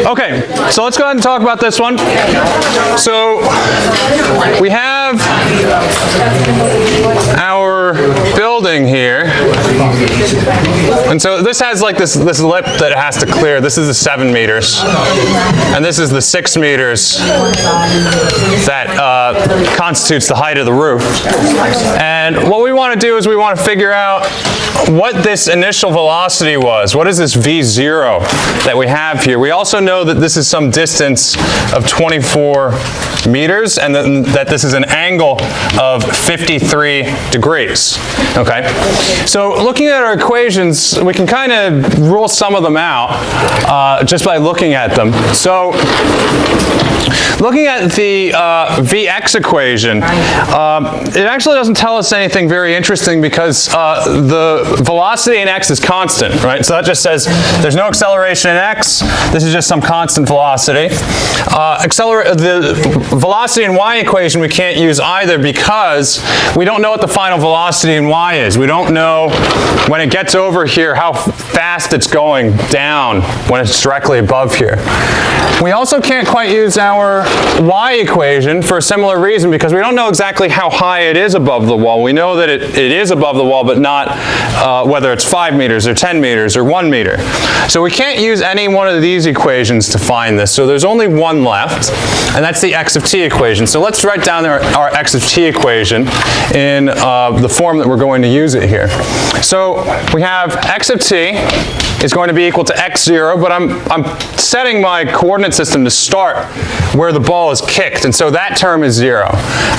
Okay, so let's go ahead and talk about this one. So we have our building here, and so this has like this lip that it has to clear. This is the 7 meters, and this is the 6 meters that constitutes the height of the roof. And what we want to do is we want to figure out what this initial velocity was. What is this V0 that we have here? We also know that this is some distance of 24 meters and that this is an angle of 53 degrees. Okay? So looking at our equations, we can kind of rule some of them out just by looking at them. So looking at the Vx equation, it actually doesn't tell us anything very interesting because the velocity in x is constant, right? So that just says there's no acceleration in x. This is just some constant velocity. The velocity in y equation we can't use either because we don't know what the final velocity in y is. We don't know when it gets over here how fast it's going down when it's directly above here. We also can't quite use our y equation for a similar reason because we don't know exactly how high it is above the wall. We know that it is above the wall, but not whether it's 5 meters or 10 meters or 1 meter. So we can't use any one of these equations to find this. So there's only one left, and that's the x of t equation. So let's write down our x of t equation in the form that we're going to use it here. So we have x of t is going to be equal to x0, but I'm setting my coordinate system to start where the ball is kicked, and so that term is 0.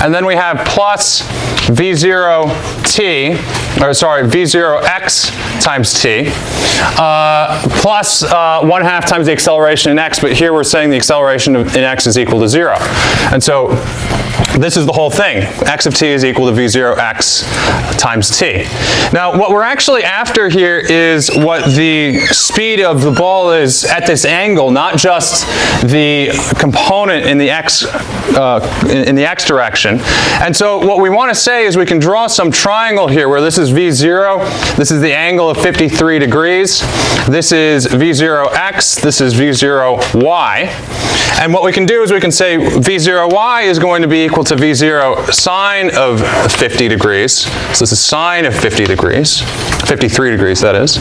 And then we have plus v0t, or sorry, v0x times t, plus 1/2 times the acceleration in x, but here we're saying the acceleration in x is equal to 0. And so this is the whole thing. X of t is equal to v0x times t. Now, what we're actually after here is what the speed of the ball is at this angle, not just the component in the x direction. And so what we want to say is we can draw some triangle here where this is v0, this is the angle of 53 degrees, this is v0x, this is v0y. And what we can do is we can say v0y is going to be equal to v0 sine of 50 degrees. So this is sine of 50 degrees, 53 degrees that is.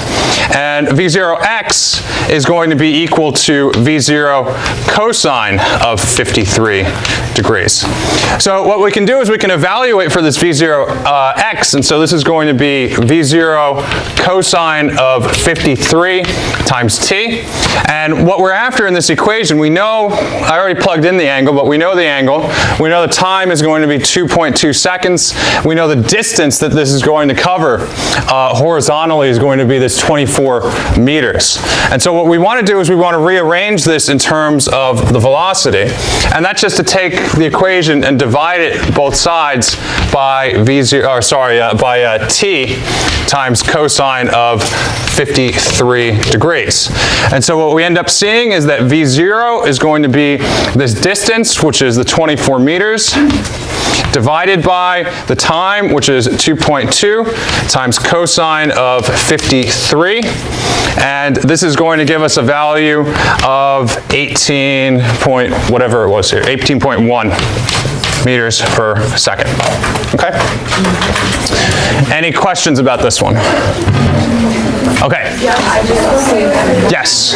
And v0x is going to be equal to v0 cosine of 53 degrees. So what we can do is we can evaluate for this v0x, and so this is going to be v0 cosine of 53 times t. And what we're after in this equation, we know, I already plugged in the angle, but we know the angle. We know the time is going to be 2.2 seconds. We know the distance that this is going to cover horizontally is going to be this 24 meters. And so what we want to do is we want to rearrange this in terms of the velocity. And that's just to take the equation and divide it both sides by t times cosine of 53 degrees. And so what we end up seeing is that v0 is going to be this distance, which is the 24 meters, divided by the time, which is 2.2, times cosine of 53. And this is going to give us a value of 18.1 meters per second. Okay? Any questions about this one? Okay. Yes.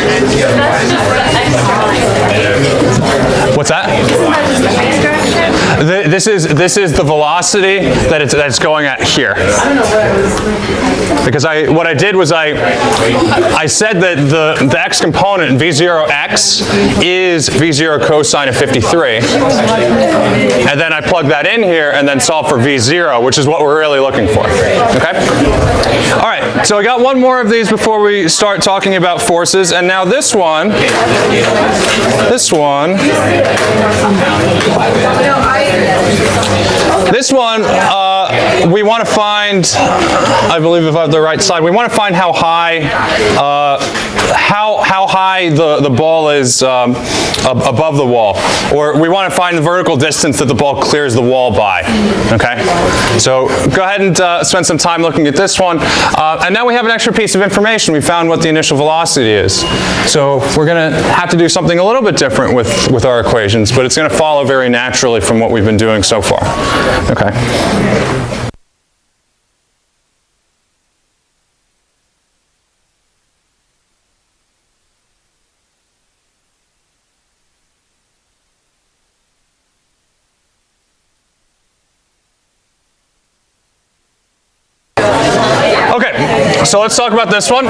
What's that? This is the velocity that it's going at here. Because what I did was I said that the x component v0x is v0 cosine of 53, and then I plugged that in here and then solved for v0, which is what we're really looking for. Okay. All right. So I got one more of these before we start talking about forces, and now this one. we want to find, I believe if I have the right slide, we want to find how high the ball is above the wall, or we want to find the vertical distance that the ball clears the wall by. Okay, so go ahead and spend some time looking at this one, and now we have an extra piece of information. We found what the initial velocity is. So we're going to have to do something a little bit different with our equations, but it's going to follow very naturally from what we've been doing so far. Okay. Okay, so let's talk about this one.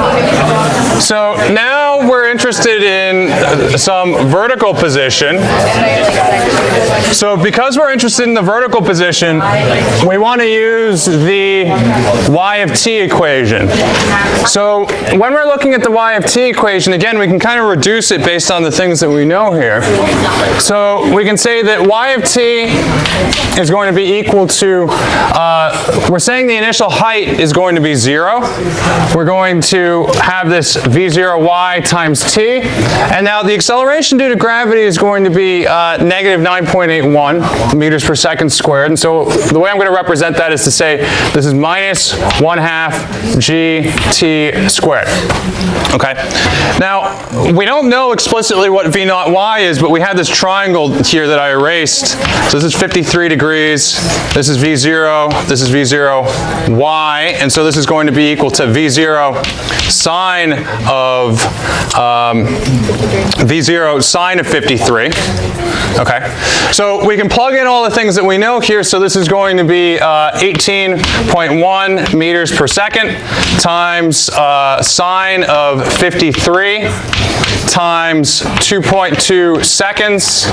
So now we're interested in some vertical position. So because we're interested in the vertical position, we want to use the y of t equation. So when we're looking at the y of t equation, again, we can kind of reduce it based on the things that we know here. So we can say that y of t is going to be equal to, we're saying the initial height is going to be 0. We're going to have this v0y times t, and now the acceleration due to gravity is going to be negative 9.81 meters per second squared, and so the way I'm going to represent that is to say this is minus 1/2 gt squared. Okay, now we don't know explicitly what v naught y is, but we have this triangle here that I erased. So this is 53 degrees, this is v0, this is v0y, and so this is going to be equal to v0 sine of v0 sine of 53. Okay, so we can plug in all the things that we know here. So this is going to be 18.1 meters per second times sine of 53 times 2.2 seconds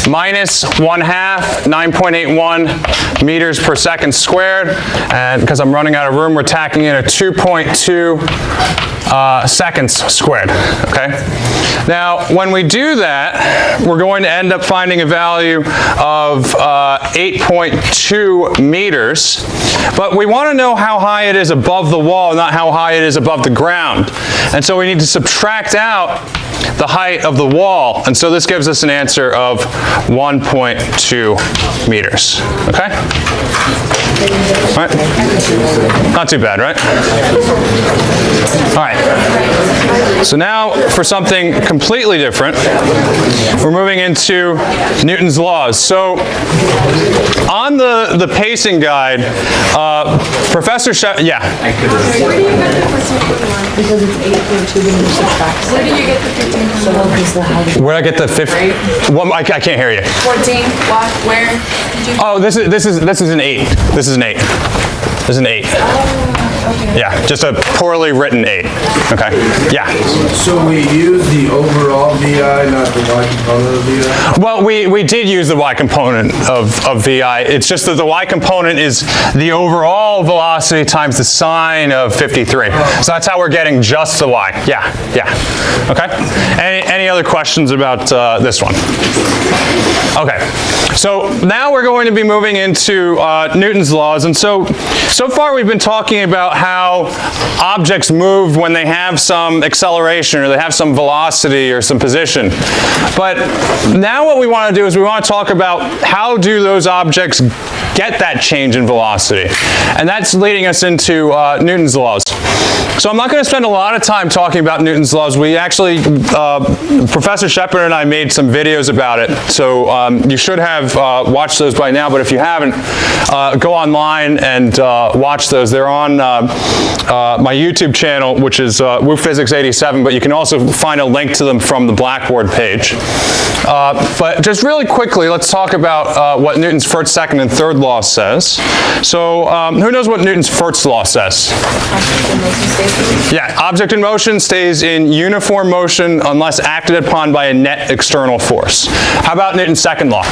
minus 1/2 9.81 meters per second squared, and because I'm running out of room, we're tacking in a 2.2 seconds squared. Okay. Now, when we do that, we're going to end up finding a value of 8.2 meters. But we want to know how high it is above the wall, not how high it is above the ground. And so we need to subtract out the height of the wall. And so this gives us an answer of 1.2 meters. Okay? All right. Not too bad, right? All right. So now for something completely different, we're moving into Newton's laws. So on the pacing guide, Professor Shepard, yeah. Because it's 8.2 when you subtract. Where do you get the 15? Where I get the 15? Well, I can't hear you. 14. What? Where? Did you Oh, this is an 8. This is an 8. This is an 8. Okay. Yeah, just a poorly written 8. Okay. Yeah. So we use the overall VI, not the y component of VI? Well, we did use the y component of VI. It's just that the y component is the overall velocity times the sine of 53. So that's how we're getting just the y. Yeah, yeah. Okay. Any other questions about this one? Okay. So now we're going to be moving into Newton's laws, and so far we've been talking about how objects move when they have some acceleration or they have some velocity or some position. But now what we want to do is we want to talk about how do those objects get that change in velocity. And that's leading us into Newton's laws. So I'm not going to spend a lot of time talking about Newton's laws. We actually, Professor Shepard and I made some videos about it. So you should have watched those by now, but if you haven't, go online and watch those. They're on my YouTube channel, which is WooPhysics87, but you can also find a link to them from the Blackboard page. But just really quickly, let's talk about what Newton's first, second, and third law says. So who knows what Newton's first law says? Yeah, object in motion stays in uniform motion unless acted upon by a net external force. How about Newton's second law?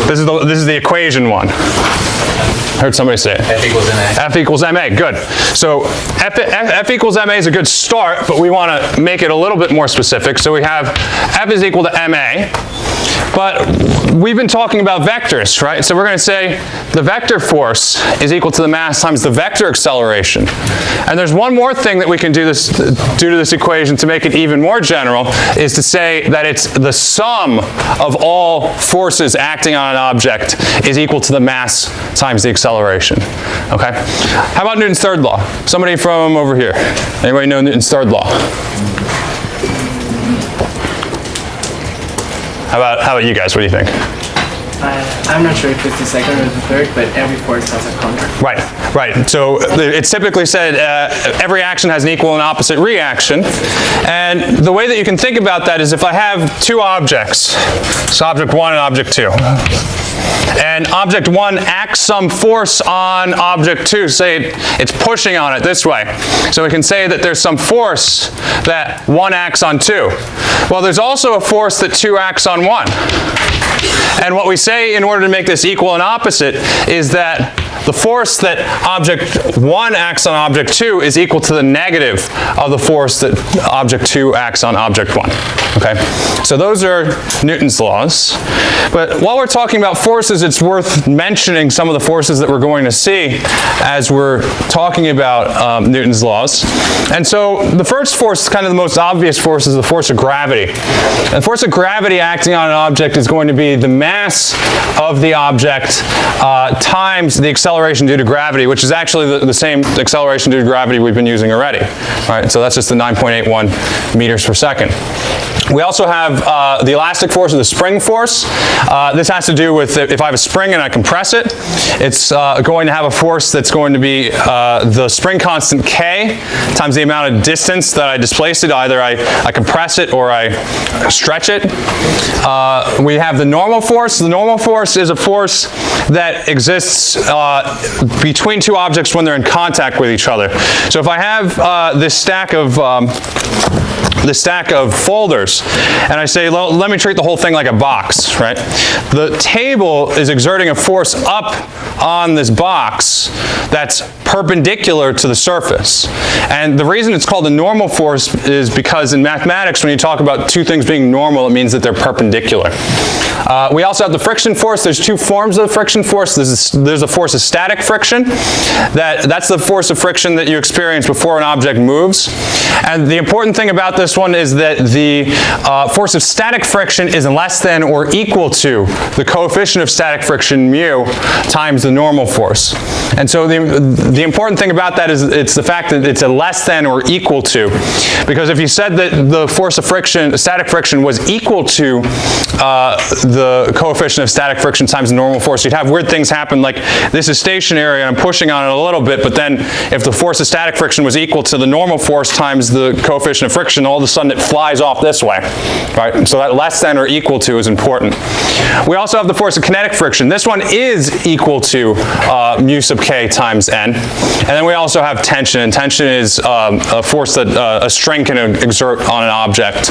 This is the equation one. I heard somebody say it. F equals MA. F equals MA, good. So F equals MA is a good start, but we want to make it a little bit more specific. So we have F is equal to MA, but we've been talking about vectors, right? So we're going to say the vector force is equal to the mass times the vector acceleration. And there's one more thing that we can do to this equation to make it even more general, is to say that it's the sum of all forces acting on an object is equal to the mass times the acceleration. Okay? How about Newton's third law? Somebody from over here. Anybody know Newton's third law? How about you guys? What do you think? I'm not sure if it's the second or the third, but every force has a counter. Right. So it's typically said every action has an equal and opposite reaction. And the way that you can think about that is if I have two objects, so object 1 and object 2. And object 1 acts some force on object 2, say it's pushing on it this way. So we can say that there's some force that 1 acts on 2. Well, there's also a force that 2 acts on 1. And what we say in order to make this equal and opposite is that the force that object 1 acts on object 2 is equal to the negative of the force that object 2 acts on object 1. Okay? So those are Newton's laws. But while we're talking about forces, it's worth mentioning some of the forces that we're going to see as we're talking about Newton's laws. And so the first force, kind of the most obvious force, is the force of gravity. And the force of gravity acting on an object is going to be the mass of the object times the acceleration due to gravity, which is actually the same acceleration due to gravity we've been using already. All right, so that's just the 9.81 meters per second. We also have the elastic force or the spring force. This has to do with if I have a spring and I compress it, it's going to have a force that's going to be the spring constant K times the amount of distance that I displace it. Either I compress it or I stretch it. We have the normal force. The normal force is a force that exists between two objects when they're in contact with each other. So if I have this stack of folders, and I say, well, let me treat the whole thing like a box, right? The table is exerting a force up on this box that's perpendicular to the surface. And the reason it's called a normal force is because in mathematics, when you talk about two things being normal, it means that they're perpendicular. We also have the friction force. There's two forms of the friction force. There's a force of static friction. That's the force of friction that you experience before an object moves. And the important thing about this one is that the force of static friction is less than or equal to the coefficient of static friction, mu, times the normal force. And so the important thing about that is it's the fact that it's a less than or equal to. Because if you said that the force of friction, static friction, was equal to the coefficient of static friction times the normal force, you'd have weird things happen, like this is stationary and I'm pushing on it a little bit, but then if the force of static friction was equal to the normal force times the coefficient of friction, all of a sudden it flies off this way, right? So that less than or equal to is important. We also have the force of kinetic friction. This one is equal to mu sub k times n. And then we also have tension, and tension is a force that a string can exert on an object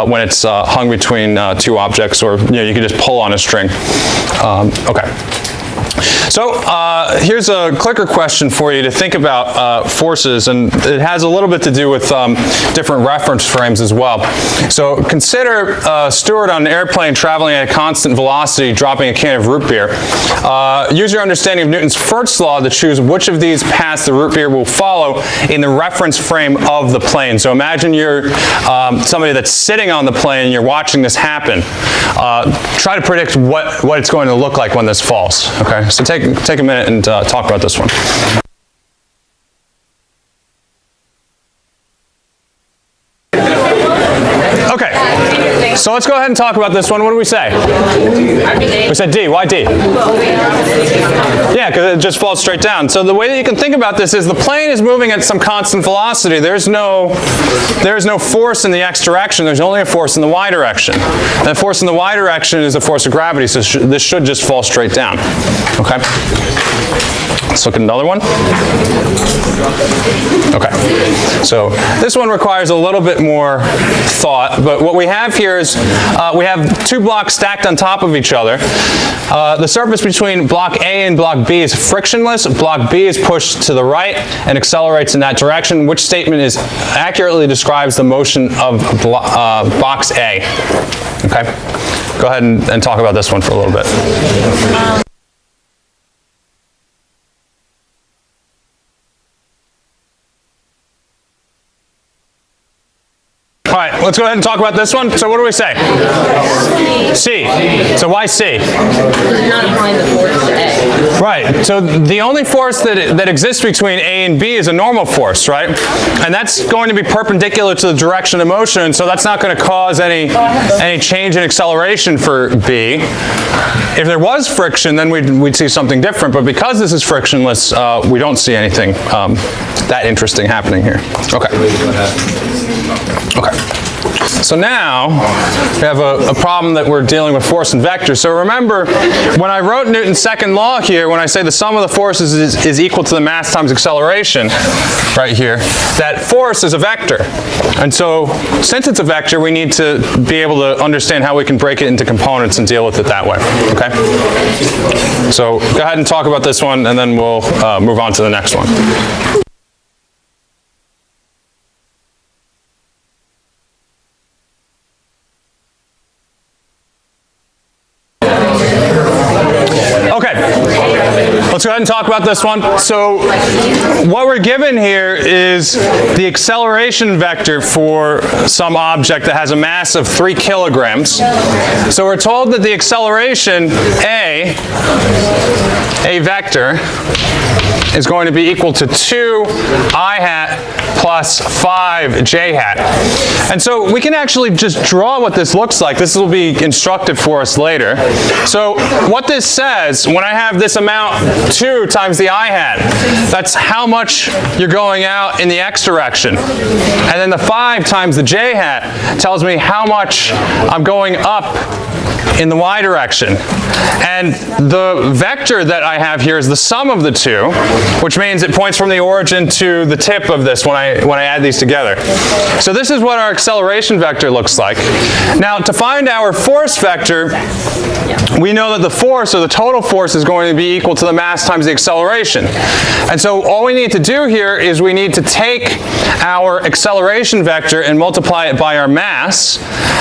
when it's hung between two objects, or you can just pull on a string. Okay. So here's a clicker question for you to think about forces, and it has a little bit to do with different reference frames as well. So consider a steward on an airplane traveling at a constant velocity dropping a can of root beer. Use your understanding of Newton's first law to choose which of these paths the root beer will follow in the reference frame of the plane. So imagine you're somebody that's sitting on the plane and you're watching this happen. Try to predict what it's going to look like when this falls. Okay, so take a minute and talk about this one. Okay, so let's go ahead and talk about this one. What did we say? We said D. Why D? Yeah, because it just falls straight down. So the way that you can think about this is the plane is moving at some constant velocity. There's no force in the x direction. There's only a force in the y direction. And the force in the y direction is the force of gravity, so this should just fall straight down. Okay? Let's look at another one. Okay, so this one requires a little bit more thought, but what we have here is we have two blocks stacked on top of each other. The surface between block A and block B is frictionless. Block B is pushed to the right and accelerates in that direction. Which statement accurately describes the motion of box A? Okay, go ahead and talk about this one for a little bit. All right, let's go ahead and talk about this one. So what do we say? C. So why C? Not applying the force to A. Right, so the only force that exists between A and B is a normal force, right? And that's going to be perpendicular to the direction of motion, so that's not going to cause any change in acceleration for B. If there was friction, then we'd see something different, but because this is frictionless, we don't see anything that interesting happening here. Okay. Okay. So now we have a problem that we're dealing with force and vectors. So remember, when I wrote Newton's second law here, when I say the sum of the forces is equal to the mass times acceleration, right here, that force is a vector. And so since it's a vector, we need to be able to understand how we can break it into components and deal with it that way. Okay? So go ahead and talk about this one, and then we'll move on to the next one. Let's go ahead and talk about this one. So what we're given here is the acceleration vector for some object that has a mass of 3 kilograms. So we're told that the acceleration A vector, is going to be equal to 2 I hat plus 5 j hat. And so we can actually just draw what this looks like. This will be instructive for us later. So what this says, when I have this amount 2 times the I hat, that's how much you're going out in the x direction. And then the 5 times the j hat tells me how much I'm going up in the y direction. And the vector that I have here is the sum of the two, which means it points from the origin to the tip of this when I add these together. So this is what our acceleration vector looks like. Now to find our force vector, we know that the force, or the total force, is going to be equal to the mass times the acceleration. And so all we need to do here is we need to take our acceleration vector and multiply it by our mass.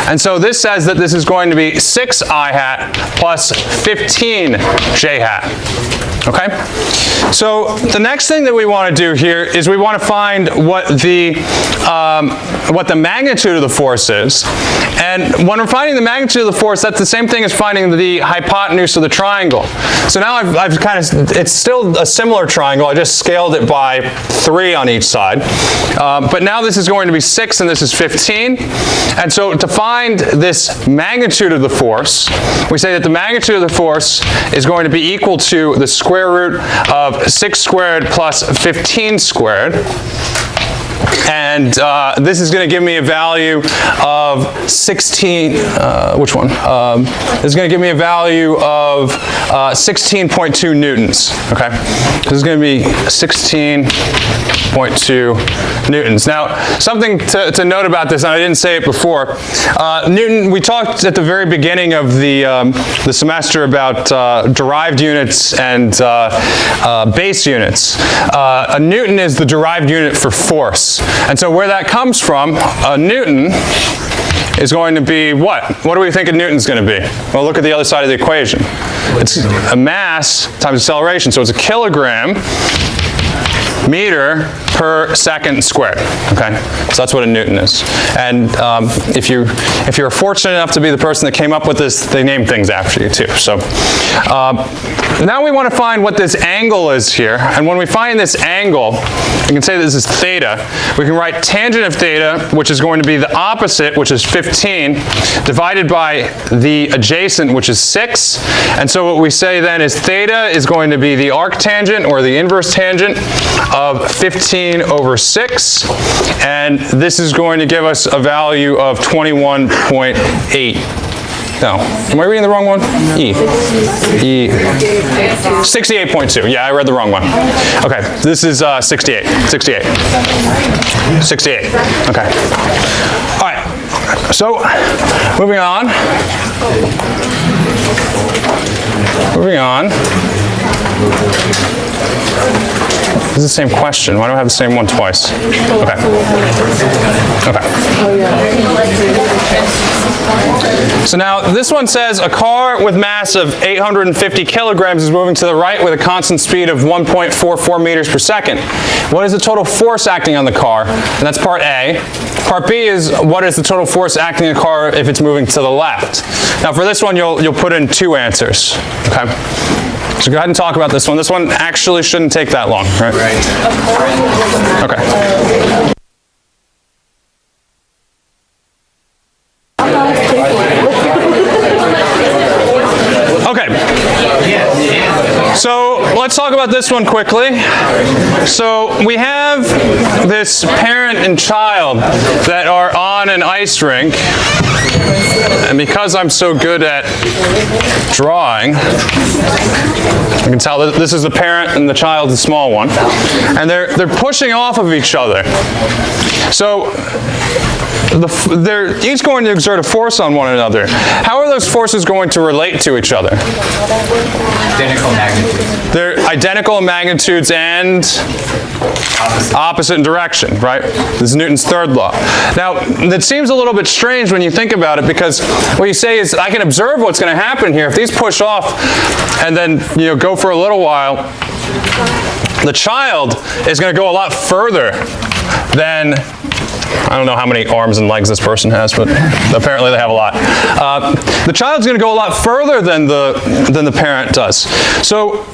And so this says that this is going to be 6 I hat plus 15 j hat. Okay? So the next thing that we want to do here is we want to find what the magnitude of the force is. And when we're finding the magnitude of the force, that's the same thing as finding the hypotenuse of the triangle. So now I've kind of, it's still a similar triangle, I just scaled it by 3 on each side. But now this is going to be 6 and this is 15. And so to find this magnitude of the force, we say that the magnitude of the force is going to be equal to the square root of 6 squared plus 15 squared. And this is going to give me a value of 16, which one? This is going to give me a value of 16.2 newtons, okay? This is going to be 16.2 newtons. Now, something to note about this, and I didn't say it before, Newton, we talked at the very beginning of the semester about derived units and base units. A newton is the derived unit for force. And so where that comes from, a newton is going to be what? What do we think a newton's going to be? Well, look at the other side of the equation. It's a mass times acceleration, so it's a kilogram meter per second squared. Okay, so that's what a newton is. And if you're fortunate enough to be the person that came up with this, they name things after you too. So now we want to find what this angle is here. And when we find this angle, we can say this is theta. We can write tangent of theta, which is going to be the opposite, which is 15, divided by the adjacent, which is 6. And so what we say then is theta is going to be the arctangent, or the inverse tangent, of 15 over 6. And this is going to give us a value of 21.8. No. Am I reading the wrong one? E. 68.2. Yeah, I read the wrong one. Okay, this is 68. 68. 68. Okay. All right. So, moving on. Moving on. This is the same question. Why do I have the same one twice? Okay. Okay. So now this one says a car with mass of 850 kilograms is moving to the right with a constant speed of 1.44 meters per second. What is the total force acting on the car? And that's part A. Part B is what is the total force acting on the car if it's moving to the left? Now for this one you'll put in two answers. Okay. So go ahead and talk about this one. This one actually shouldn't take that long, right? Okay. Okay. So let's talk about this one quickly. So we have this parent and child that are on an ice rink. And because I'm so good at drawing, you can tell that this is the parent and the child, the small one. And they're pushing off of each other. So they're each going to exert a force on one another. How are those forces going to relate to each other? Identical magnitudes. They're identical in magnitudes and opposite in direction, right? This is Newton's third law. Now, that seems a little bit strange when you think about it, because what you say is, I can observe what's going to happen here. If these push off and then go for a little while, the child is going to go a lot further than, I don't know how many arms and legs this person has, but apparently they have a lot. The child's going to go a lot further than the parent does. So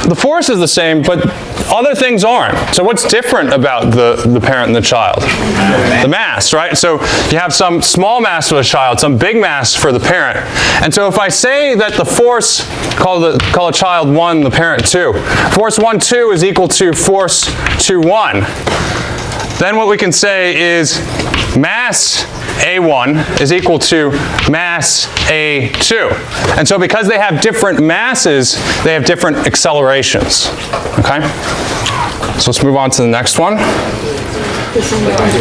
the force is the same, but other things aren't. So what's different about the parent and the child? The mass, right? So you have some small mass for the child, some big mass for the parent. And so if I say that the force, call a child 1, the parent 2, force 1, 2 is equal to force 2, 1. Then what we can say is mass A1 is equal to mass A2. And so because they have different masses, they have different accelerations. Okay? So let's move on to the next one.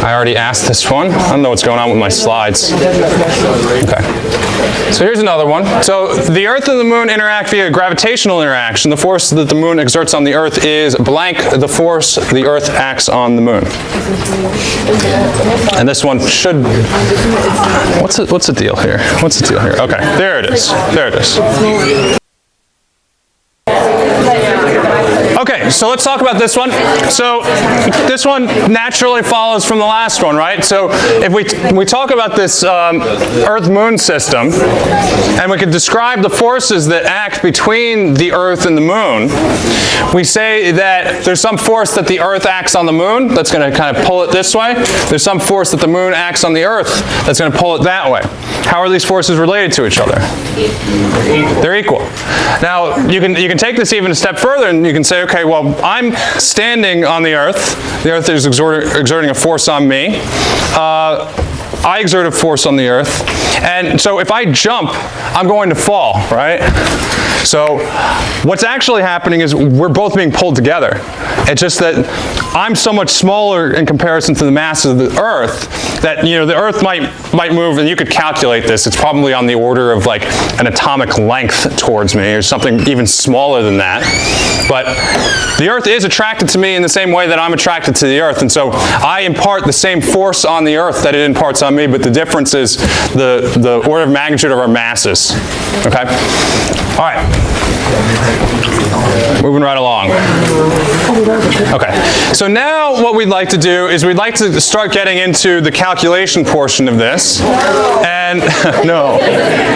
I already asked this one. I don't know what's going on with my slides. Okay. So here's another one. So the Earth and the Moon interact via gravitational interaction. The force that the Moon exerts on the Earth is blank the force the Earth acts on the Moon. And this one should... What's the deal here? What's the deal here? Okay, there it is. There it is. Okay, so let's talk about this one. So this one naturally follows from the last one, right? So if we talk about this Earth-Moon system, and we could describe the forces that act between the Earth and the Moon, we say that there's some force that the Earth acts on the Moon that's going to kind of pull it this way. There's some force that the Moon acts on the Earth that's going to pull it that way. How are these forces related to each other? They're equal. Now, you can take this even a step further, and you can say, okay, well, I'm standing on the Earth. The Earth is exerting a force on me. I exert a force on the Earth. And so if I jump, I'm going to fall, right? So what's actually happening is we're both being pulled together. It's just that I'm so much smaller in comparison to the mass of the Earth that, the Earth might move, and you could calculate this. It's probably on the order of like an atomic length towards me, or something even smaller than that. But the Earth is attracted to me in the same way that I'm attracted to the Earth. And so I impart the same force on the Earth that it imparts on me, but the difference is the order of magnitude of our masses. Okay? All right. Moving right along. Okay, so now what we'd like to do is we'd like to start getting into the calculation portion of this. And no,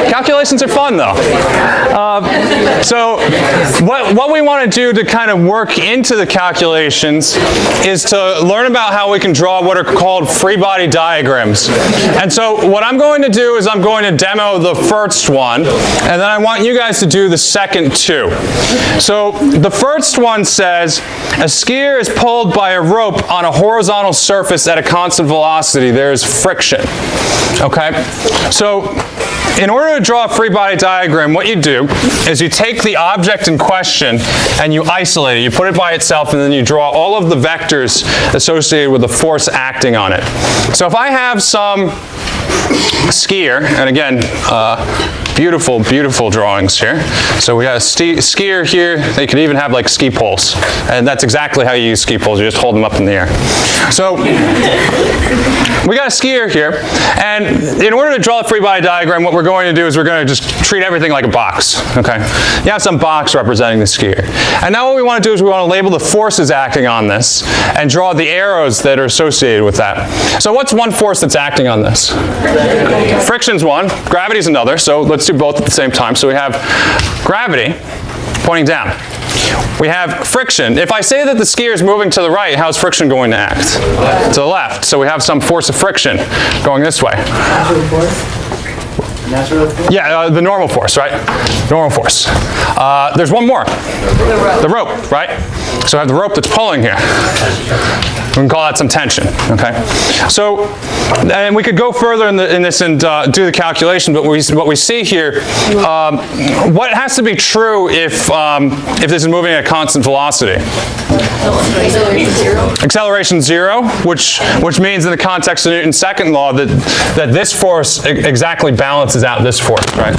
calculations are fun though. So what we want to do to kind of work into the calculations is to learn about how we can draw what are called Freebody diagrams. And so what I'm going to do is I'm going to demo the first one, and then I want you guys to do the second two. So the first one says a skier is pulled by a rope on a horizontal surface at a constant velocity. There's friction. Okay? So, in order to draw a free body diagram, what you do is you take the object in question and you isolate it. You put it by itself and then you draw all of the vectors associated with the force acting on it. So if I have some skier, and again, beautiful, beautiful drawings here. So we got a skier here. They could even have like ski poles. And that's exactly how you use ski poles. You just hold them up in the air. So we got a skier here. And in order to draw a free body diagram, what we're going to do is we're going to just treat everything like a box. Okay? You have some box representing the skier. And now what we want to do is we want to label the forces acting on this and draw the arrows that are associated with that. So what's one force that's acting on this? Friction's one, gravity's another, so let's do both at the same time. So we have gravity pointing down. We have friction. If I say that the skier is moving to the right, how's friction going to act? To the left. So we have some force of friction going this way. Yeah, the normal force, right? Normal force. There's one more. The rope, right? So I have the rope that's pulling here. We can call that some tension, okay? So, and we could go further in this and do the calculation, but what we see here, what has to be true if this is moving at a constant velocity? Acceleration 0, which means in the context of Newton's second law that this force exactly balances out this force, right?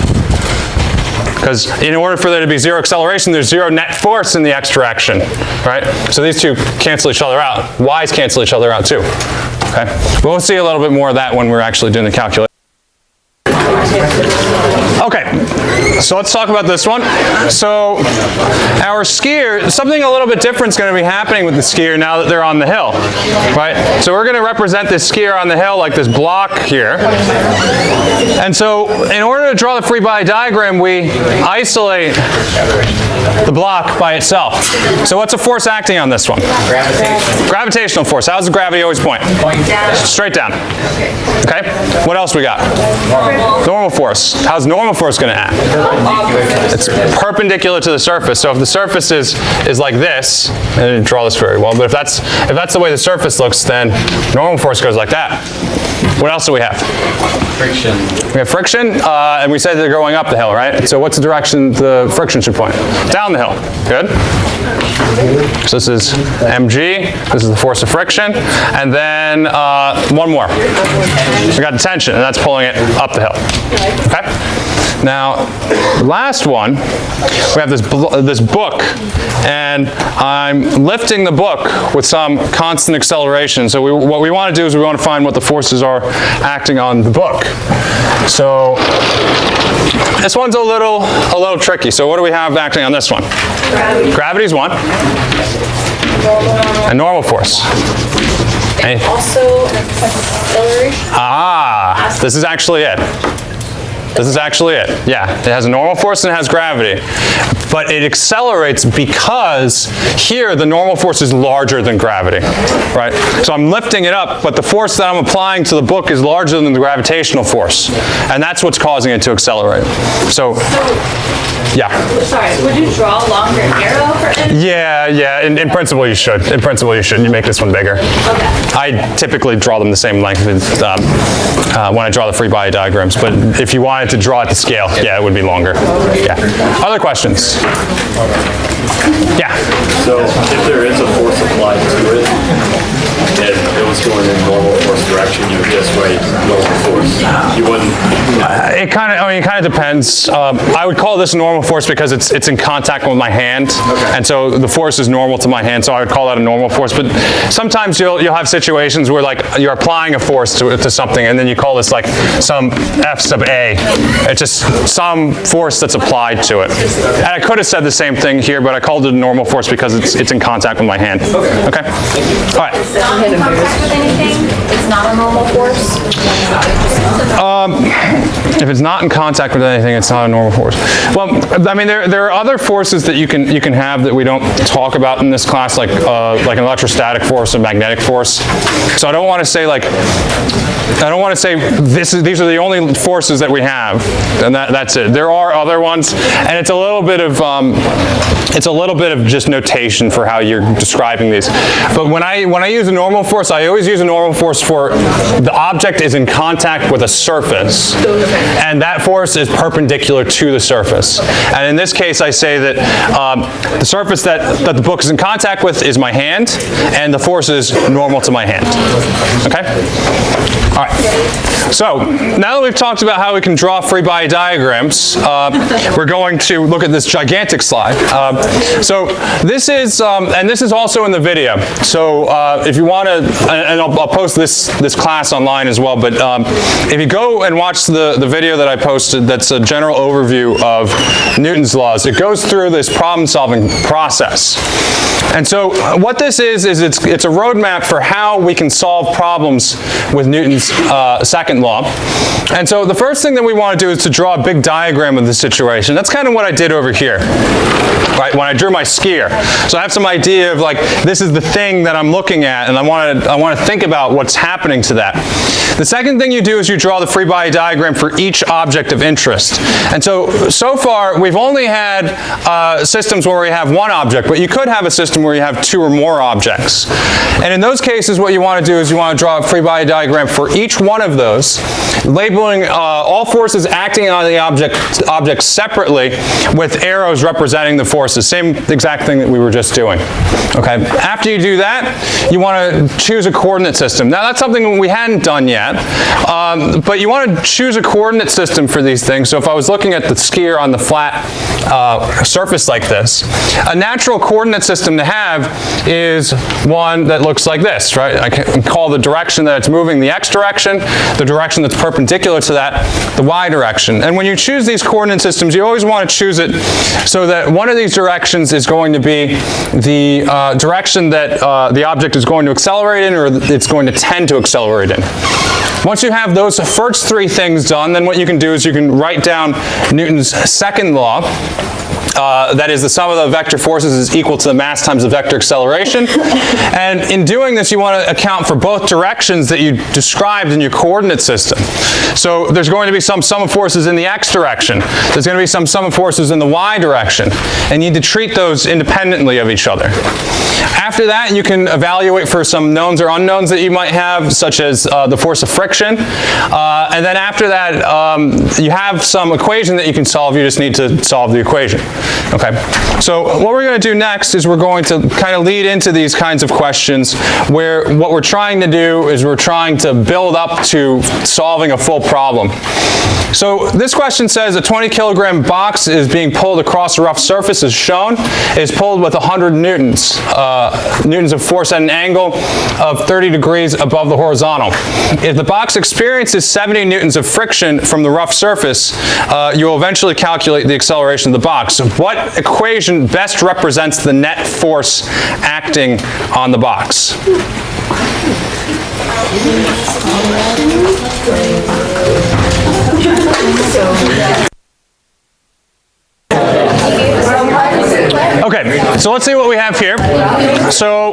Because in order for there to be zero acceleration, there's zero net force in the x direction, right? So these two cancel each other out. Y's cancel each other out too, okay? But we'll see a little bit more of that when we're actually doing the calculation. Okay, so let's talk about this one. So our skier, something a little bit different is going to be happening with the skier now that they're on the hill, right? So we're going to represent this skier on the hill like this block here. And so in order to draw the free body diagram, we isolate the block by itself. So what's a force acting on this one? Gravitational. Gravitational force. How does the gravity always point? Straight down. Okay? What else we got? Normal force. How's normal force going to act? It's perpendicular to the surface. So if the surface is like this, I didn't draw this very well, but if that's the way the surface looks, then normal force goes like that. What else do we have? Friction. We have friction, and we said they're going up the hill, right? So what's the direction the friction should point? Down the hill. Good. So this is mg. This is the force of friction. And then one more. We got the tension, and that's pulling it up the hill. Okay? Now, the last one, we have this book, and I'm lifting the book with some constant acceleration. So what we want to do is we want to find what the forces are acting on the book. So this one's a little tricky. So what do we have acting on this one? Gravity. Gravity's one. And normal force. And also acceleration. Ah, this is actually it. This is actually it. Yeah, it has a normal force and it has gravity. But it accelerates because here the normal force is larger than gravity, right? So I'm lifting it up, but the force that I'm applying to the book is larger than the gravitational force. And that's what's causing it to accelerate. So yeah. Sorry, would you draw a longer arrow for it? Yeah. In principle, you should. In principle, you should. You make this one bigger. Okay. I typically draw them the same length as, when I draw the free body diagrams. But if you wanted to draw it to scale, yeah, it would be longer. Yeah. Other questions? Yeah. So if there is a force applied to it, and it was going in normal force direction, you would just write normal force. You wouldn't. It kind of depends. I would call this normal force because it's in contact with my hand, and so the force is normal to my hand. So I would call that a normal force. But sometimes you'll have situations where like you're applying a force to something, and then you call this like some F sub A. It's just some force that's applied to it. And I could have said the same thing here, but I called it a normal force because it's in contact with my hand. Okay. All right. It's not in contact with anything? It's not a normal force? If it's not in contact with anything, it's not a normal force. Well, I mean, there are other forces that you can have that we don't talk talk about in this class, like an electrostatic force and magnetic force. So I don't want to say these are the only forces that we have, and that's it. There are other ones, and it's a little bit of just notation for how you're describing these. But when I use a normal force, I always use a normal force for the object is in contact with a surface, and that force is perpendicular to the surface. And in this case, I say that the surface that the book is in contact with is my hand, and the force is normal to my hand. Okay? All right. So now that we've talked about how we can draw free body diagrams, we're going to look at this gigantic slide. So this is, and this is also in the video. So if you want to, and I'll post this class online as well, but if you go and watch the video that I posted, that's a general overview of Newton's laws. It goes through this problem-solving process. And so what this is it's a roadmap for how we can solve problems with Newton's second law. And so the first thing that we want to do is to draw a big diagram of the situation. That's kind of what I did over here, right, when I drew my skier. So I have some idea of, like, this is the thing that I'm looking at, and I want to think about what's happening to that. The second thing you do is you draw the free body diagram for each object of interest. And so far, we've only had systems where we have one object, but you could have a system where you have two or more objects. And in those cases, what you want to do is you want to draw a free body diagram for each one of those, labeling all forces acting on the object separately with arrows representing the forces. Same exact thing that we were just doing. Okay. After you do that, you want to choose a coordinate system. Now that's something we hadn't done yet, but you want to choose a coordinate system for these things. So if I was looking at the skier on the flat surface like this, a natural coordinate system to have is one that looks like this, right? I can call the direction that it's moving the x direction, the direction that's perpendicular to that, the y direction. And when you choose these coordinate systems, you always want to choose it so that one of these directions is going to be the direction that the object is going to accelerate in, or it's going to tend to accelerate in. Once you have those first three things done, then what you can do is you can write down Newton's second law. That is, the sum of the vector forces is equal to the mass times the vector acceleration. And in doing this, you want to account for both directions that you described in your coordinate system. So there's going to be some sum of forces in the x direction. There's going to be some sum of forces in the y direction. And you need to treat those independently of each other. After that, you can evaluate for some knowns or unknowns that you might have, such as the force of friction. And then after that, you have some equation that you can solve. You just need to solve the equation. Okay, so what we're going to do next is we're going to kind of lead into these kinds of questions where what we're trying to do is we're trying to build up to solving a full problem. So this question says a 20 kilogram box is being pulled across a rough surface as shown. It is pulled with 100 newtons. Newtons of force at an angle of 30 degrees above the horizontal. If the box experiences 70 newtons of friction from the rough surface, you will eventually calculate the acceleration of the box. What equation best represents the net force acting on the box? Okay, so let's see what we have here. So,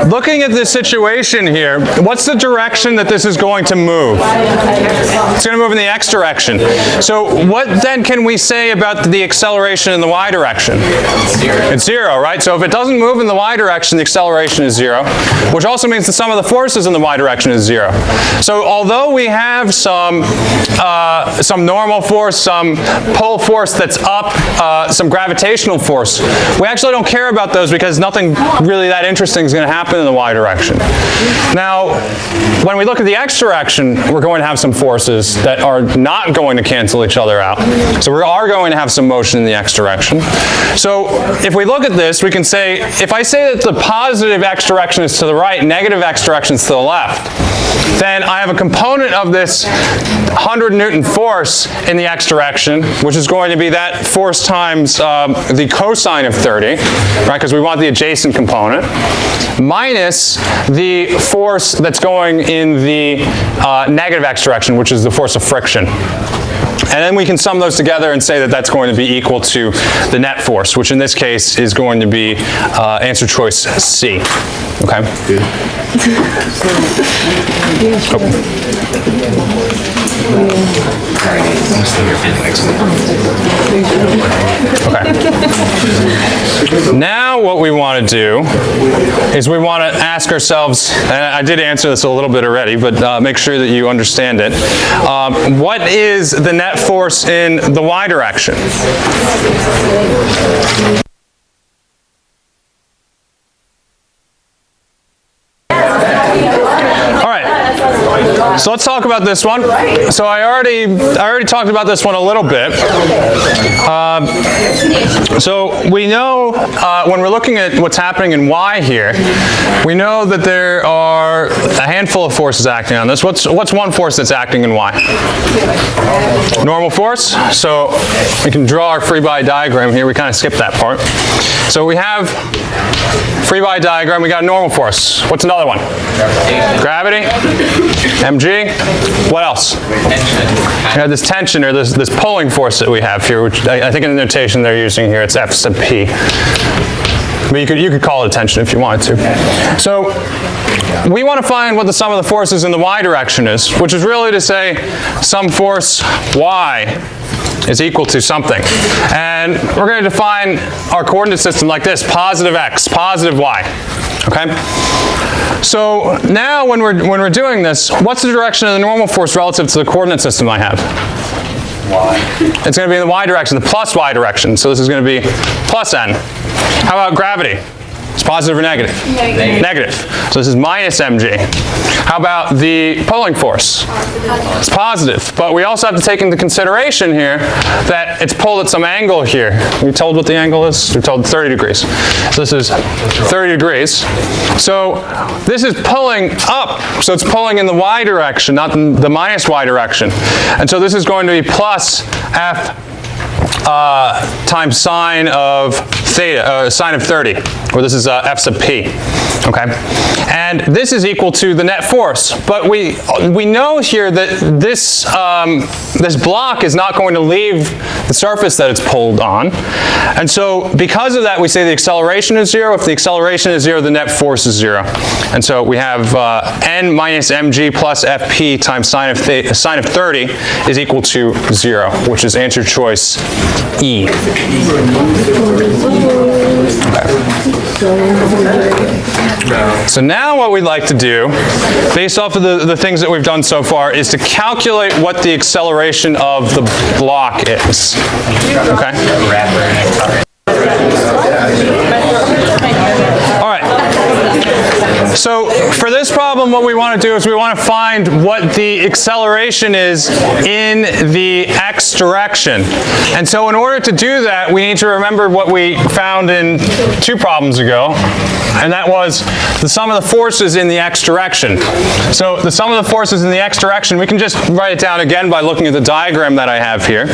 looking at this situation here, what's the direction that this is going to move? It's going to move in the x direction. So what then can we say about the acceleration in the y direction? It's zero, right? So if it doesn't move in the y direction, the acceleration is zero, which also means the sum of the forces in the y direction is zero. So although we have some normal force, some pull force that's up, some gravitational force, we actually don't care about those because nothing really that interesting is going to happen in the y direction. Now, when we look at the x direction, we're going to have some forces that are not going to cancel each other out. So we are going to have some motion in the x direction. So if we look at this, we can say, if I say that the positive x direction is to the right, negative x direction is to the left, then I have a component of this 100 Newton force in the x direction, which is going to be that force times the cosine of 30, right, because we want the adjacent component, minus the force that's going in the negative x direction, which is the force of friction. then we can sum those together and say that that's going to be equal to the net force, which in this case is going to be answer choice C. Okay? Now what we want to do is we want to ask ourselves, and I did answer this a little bit already, but make sure that you understand it. What is the net force in the y direction? So let's talk about this one. So I already talked about this one a little bit. So we know when we're looking at what's happening in y here, we know that there are a handful of forces acting on this. What's one force that's acting in y? Normal force. So we can draw our Freebody diagram here. We kind of skipped that part. So we have Freebody diagram. We got a normal force. What's another one? Gravity. mg. What else? We have this tension, or this pulling force that we have here, which I think in the notation they're using here, it's F sub p. But you could call it tension if you wanted to. So we want to find what the sum of the forces in the y direction is, which is really to say some force y is equal to something. And we're going to define our coordinate system like this: positive x, positive y. Okay? So now when we're doing this, what's the direction of the normal force relative to the coordinate system I have? Y. It's going to be in the y direction, the plus y direction. So this is going to be plus n. How about gravity? It's positive or negative? Negative. So this is minus mg. How about the pulling force? It's positive. But we also have to take into consideration here that it's pulled at some angle here. We told what the angle is? We're told 30 degrees. So this is 30 degrees. So this is pulling up. So it's pulling in the y direction, not the minus y direction. And so this is going to be plus f times sine of theta, sine of 30, or this is f sub p, okay? And this is equal to the net force, but we know here that this, this block is not going to leave the surface that it's pulled on, and so because of that we say the acceleration is 0. If the acceleration is 0, the net force is 0. And so we have n minus mg plus fp times sine of 30 is equal to 0, which is answer choice E. So now what we'd like to do, based off of the things that we've done so far, is to calculate what the acceleration of the block is. Okay? All right. So for this problem, what we want to do is we want to find what the acceleration is in the x direction. And so in order to do that, we need to remember what we found in 2 problems ago, and that was the sum of the forces in the x direction. So the sum of the forces in the x direction, we can just write it down again by looking at the diagram that I have here.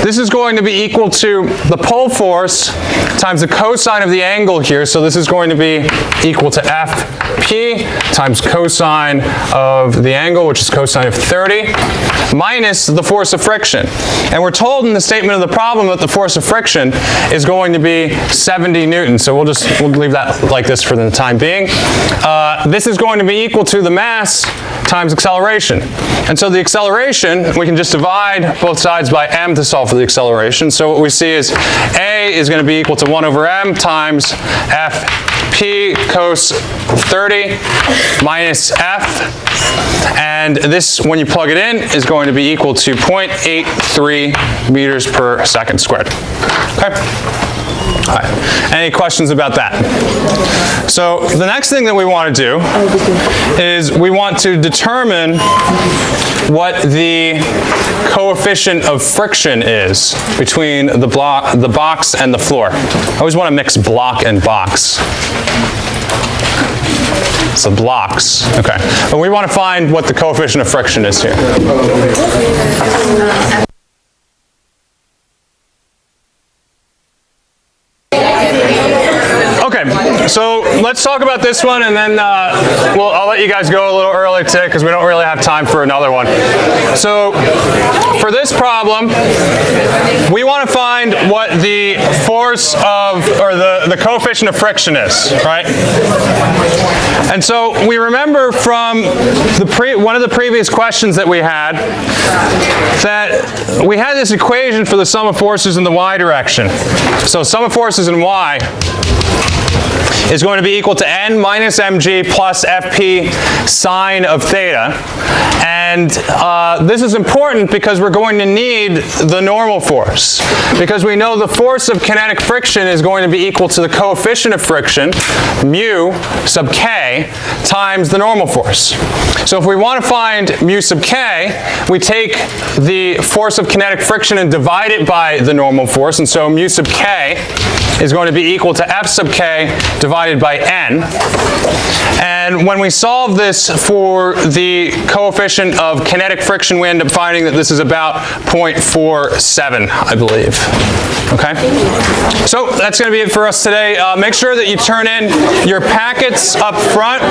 This is going to be equal to the pull force times the cosine of the angle here. So this is going to be equal to Fp times cosine of the angle, which is cosine of 30, minus the force of friction. And we're told in the statement of the problem that the force of friction is going to be 70 newtons. So we'll leave that like this for the time being. This is going to be equal to the mass times acceleration. And so the acceleration, we can just divide both sides by m to solve for the acceleration. So what we see is a is going to be equal to 1 over m times fp cos 30 minus f. And this, when you plug it in, is going to be equal to 0.83 meters per second squared. Okay? All right. Any questions about that? So the next thing that we want to do is we want to determine what the coefficient of friction is between the box and the floor. I always want to mix block and box. So blocks, okay. But we want to find what the coefficient of friction is here. Okay, So let's talk about this one, and then I'll let you guys go a little early today because we don't really have time for another one. So for this problem, we want to find what the force of, or the coefficient of friction is, right? And so we remember from one of the previous questions that we had that we had this equation for the sum of forces in the y direction. So sum of forces in y is going to be equal to n minus mg plus fp sine of theta. And this is important because we're going to need the normal force. Because we know the force of kinetic friction is going to be equal to the coefficient of friction, mu sub k, times the normal force. So if we want to find mu sub k, we take the force of kinetic friction and divide it by the normal force. And so mu sub k is going to be equal to f sub k divided by n. And when we solve this for the coefficient of kinetic friction, we end up finding that this is about 0.47, I believe. Okay? So that's going to be it for us today. Make sure that you turn in your packets up front.